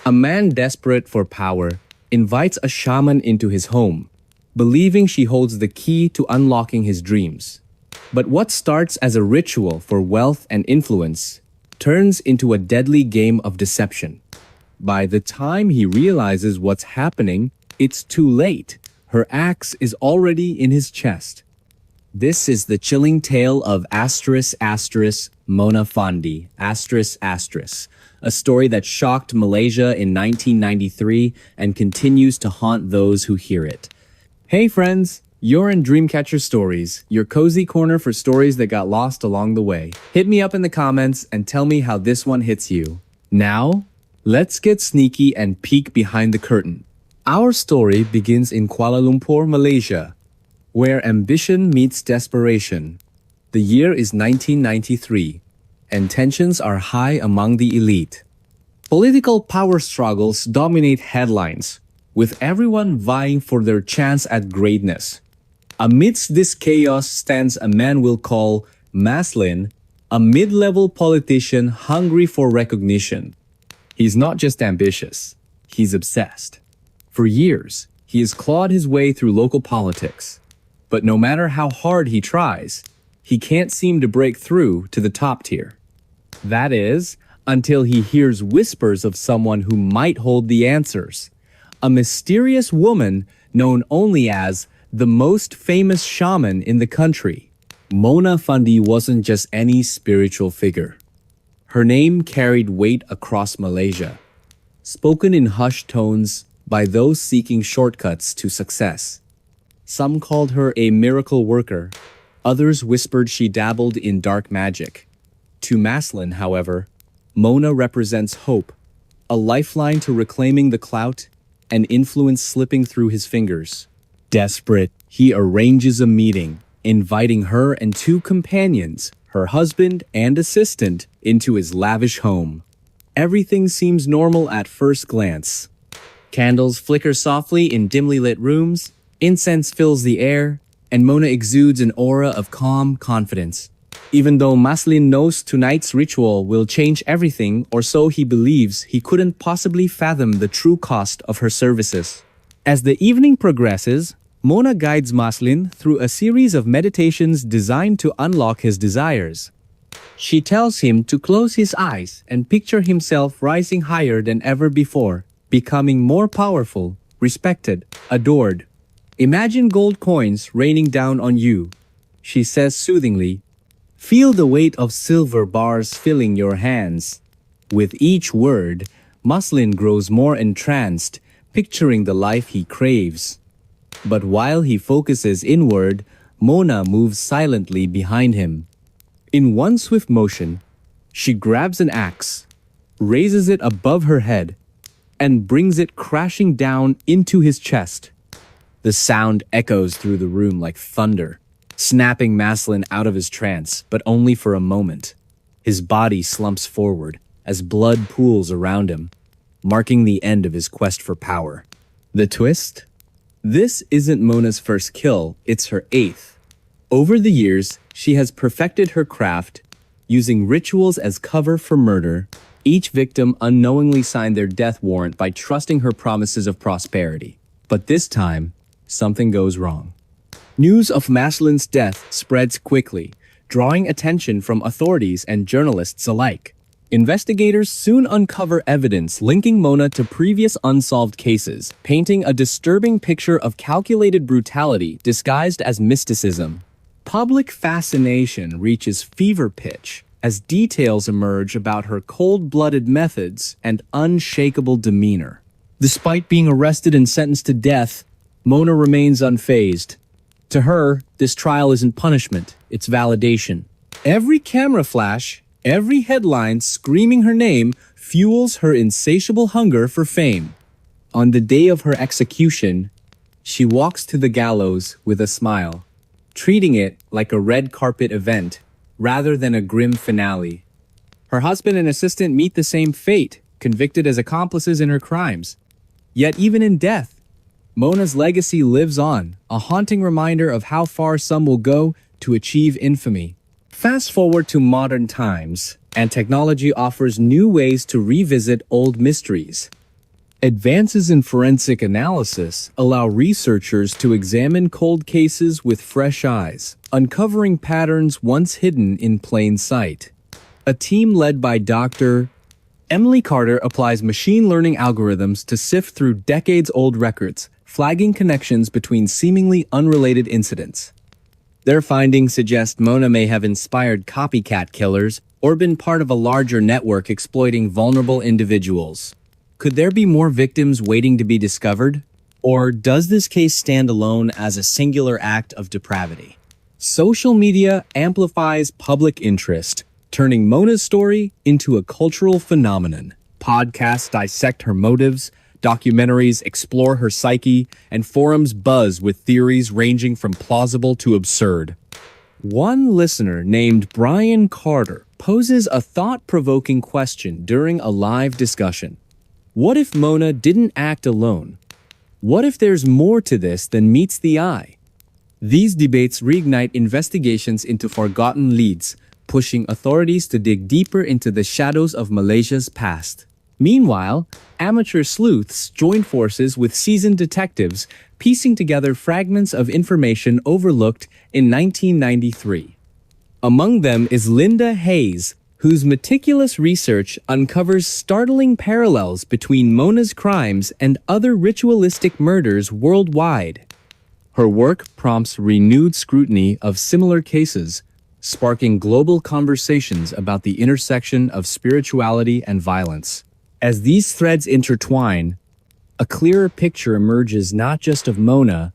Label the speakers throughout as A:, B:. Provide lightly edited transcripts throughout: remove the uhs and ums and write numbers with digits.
A: A man desperate for power invites a shaman into his home, believing she holds the key to unlocking his dreams. But what starts as a ritual for wealth and influence turns into a deadly game of deception. By the time he realizes what's happening, it's too late. Her axe is already in his chest. This is the chilling tale of Mona Fandi, a story that shocked Malaysia in 1993 and continues to haunt those who hear it. Hey friends, you're in Dreamcatcher Stories, your cozy corner for stories that got lost along the way. Hit me up in the comments and tell me how this one hits you. Now, let's get sneaky and peek behind the curtain. Our story begins in Kuala Lumpur, Malaysia, where ambition meets desperation. The year is 1993, and tensions are high among the elite. Political power struggles dominate headlines, with everyone vying for their chance at greatness. Amidst this chaos stands a man we'll call Maslin, a mid-level politician hungry for recognition. He's not just ambitious, he's obsessed. For years, he has clawed his way through local politics. But no matter how hard he tries, he can't seem to break through to the top tier. That is, until he hears whispers of someone who might hold the answers. A mysterious woman known only as the most famous shaman in the country. Mona Fandi wasn't just any spiritual figure. Her name carried weight across Malaysia, spoken in hushed tones by those seeking shortcuts to success. Some called her a miracle worker. Others whispered she dabbled in dark magic. To Maslin, however, Mona represents hope, a lifeline to reclaiming the clout and influence slipping through his fingers. Desperate, he arranges a meeting, inviting her and two companions, her husband and assistant, into his lavish home. Everything seems normal at first glance. Candles flicker softly in dimly lit rooms, incense fills the air, and Mona exudes an aura of calm confidence. Even though Maslin knows tonight's ritual will change everything, or so he believes, he couldn't possibly fathom the true cost of her services. As the evening progresses, Mona guides Maslin through a series of meditations designed to unlock his desires. She tells him to close his eyes and picture himself rising higher than ever before, becoming more powerful, respected, adored. Imagine gold coins raining down on you, she says soothingly. Feel the weight of silver bars filling your hands. With each word, Maslin grows more entranced, picturing the life he craves. But while he focuses inward, Mona moves silently behind him. In one swift motion, she grabs an axe, raises it above her head, and brings it crashing down into his chest. The sound echoes through the room like thunder, snapping Maslin out of his trance, but only for a moment. His body slumps forward as blood pools around him, marking the end of his quest for power. The twist? This isn't Mona's first kill, it's her 8th. Over the years, she has perfected her craft, using rituals as cover for murder. Each victim unknowingly signed their death warrant by trusting her promises of prosperity. But this time, something goes wrong. News of Maslin's death spreads quickly, drawing attention from authorities and journalists alike. Investigators soon uncover evidence linking Mona to previous unsolved cases, painting a disturbing picture of calculated brutality disguised as mysticism. Public fascination reaches fever pitch as details emerge about her cold-blooded methods and unshakable demeanor. Despite being arrested and sentenced to death, Mona remains unfazed. To her, this trial isn't punishment, it's validation. Every camera flash, every headline screaming her name fuels her insatiable hunger for fame. On the day of her execution, she walks to the gallows with a smile, treating it like a red carpet event rather than a grim finale. Her husband and assistant meet the same fate, convicted as accomplices in her crimes. Yet even in death, Mona's legacy lives on, a haunting reminder of how far some will go to achieve infamy. Fast forward to modern times, and technology offers new ways to revisit old mysteries. Advances in forensic analysis allow researchers to examine cold cases with fresh eyes, uncovering patterns once hidden in plain sight. A team led by Dr. Emily Carter applies machine learning algorithms to sift through decades-old records, flagging connections between seemingly unrelated incidents. Their findings suggest Mona may have inspired copycat killers or been part of a larger network exploiting vulnerable individuals. Could there be more victims waiting to be discovered? Or does this case stand alone as a singular act of depravity? Social media amplifies public interest, turning Mona's story into a cultural phenomenon. Podcasts dissect her motives, documentaries explore her psyche, and forums buzz with theories ranging from plausible to absurd. One listener named Brian Carter poses a thought-provoking question during a live discussion. What if Mona didn't act alone? What if there's more to this than meets the eye? These debates reignite investigations into forgotten leads, pushing authorities to dig deeper into the shadows of Malaysia's past. Meanwhile, amateur sleuths join forces with seasoned detectives, piecing together fragments of information overlooked in 1993. Among them is Linda Hayes, whose meticulous research uncovers startling parallels between Mona's crimes and other ritualistic murders worldwide. Her work prompts renewed scrutiny of similar cases, sparking global conversations about the intersection of spirituality and violence. As these threads intertwine, a clearer picture emerges not just of Mona,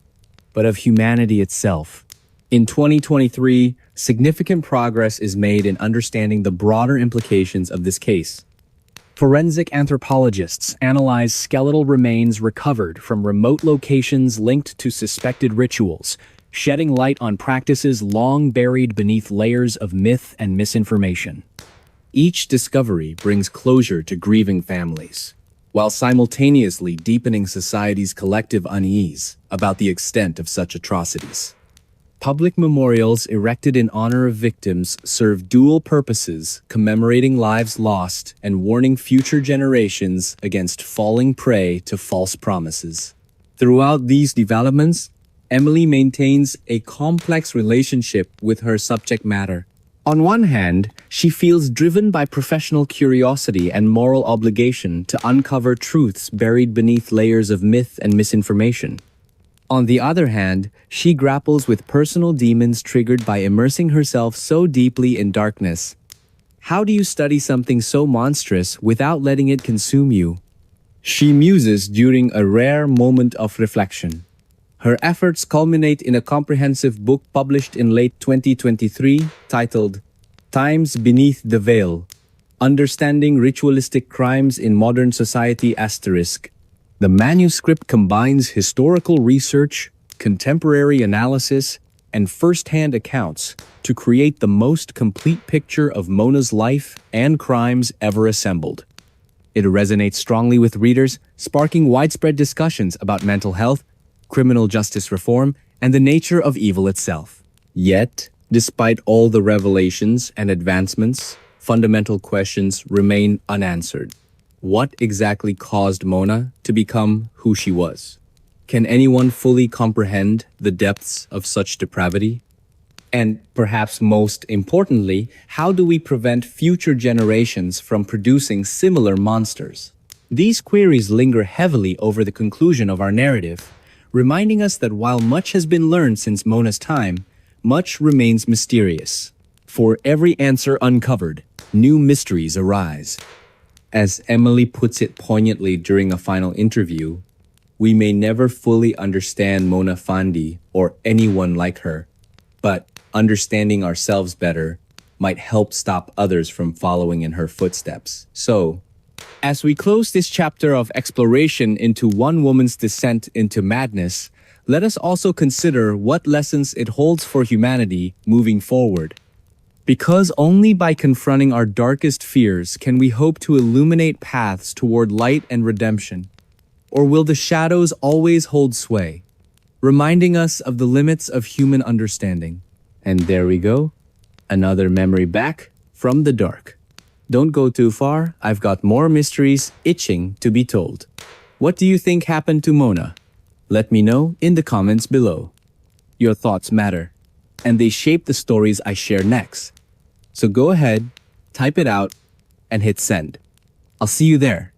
A: but of humanity itself. In 2023, significant progress is made in understanding the broader implications of this case. Forensic anthropologists analyze skeletal remains recovered from remote locations linked to suspected rituals, shedding light on practices long buried beneath layers of myth and misinformation. Each discovery brings closure to grieving families, while simultaneously deepening society's collective unease about the extent of such atrocities. Public memorials erected in honor of victims serve dual purposes, commemorating lives lost and warning future generations against falling prey to false promises. Throughout these developments, Emily maintains a complex relationship with her subject matter. On one hand, she feels driven by professional curiosity and moral obligation to uncover truths buried beneath layers of myth and misinformation. On the other hand, she grapples with personal demons triggered by immersing herself so deeply in darkness. How do you study something so monstrous without letting it consume you? She muses during a rare moment of reflection. Her efforts culminate in a comprehensive book published in late 2023 titled Times Beneath the Veil: Understanding Ritualistic Crimes in Modern Society*. The manuscript combines historical research, contemporary analysis, and first-hand accounts to create the most complete picture of Mona's life and crimes ever assembled. It resonates strongly with readers, sparking widespread discussions about mental health, criminal justice reform, and the nature of evil itself. Yet, despite all the revelations and advancements, fundamental questions remain unanswered. What exactly caused Mona to become who she was? Can anyone fully comprehend the depths of such depravity? And perhaps most importantly, how do we prevent future generations from producing similar monsters? These queries linger heavily over the conclusion of our narrative, reminding us that while much has been learned since Mona's time, much remains mysterious. For every answer uncovered, new mysteries arise. As Emily puts it poignantly during a final interview, we may never fully understand Mona Fandi or anyone like her, but understanding ourselves better might help stop others from following in her footsteps. So, as we close this chapter of exploration into one woman's descent into madness, let us also consider what lessons it holds for humanity moving forward. Because only by confronting our darkest fears can we hope to illuminate paths toward light and redemption. Or will the shadows always hold sway, reminding us of the limits of human understanding? And there we go, another memory back from the dark. Don't go too far, I've got more mysteries itching to be told. What do you think happened to Mona? Let me know in the comments below. Your thoughts matter, and they shape the stories I share next. So go ahead, type it out, and hit send. I'll see you there.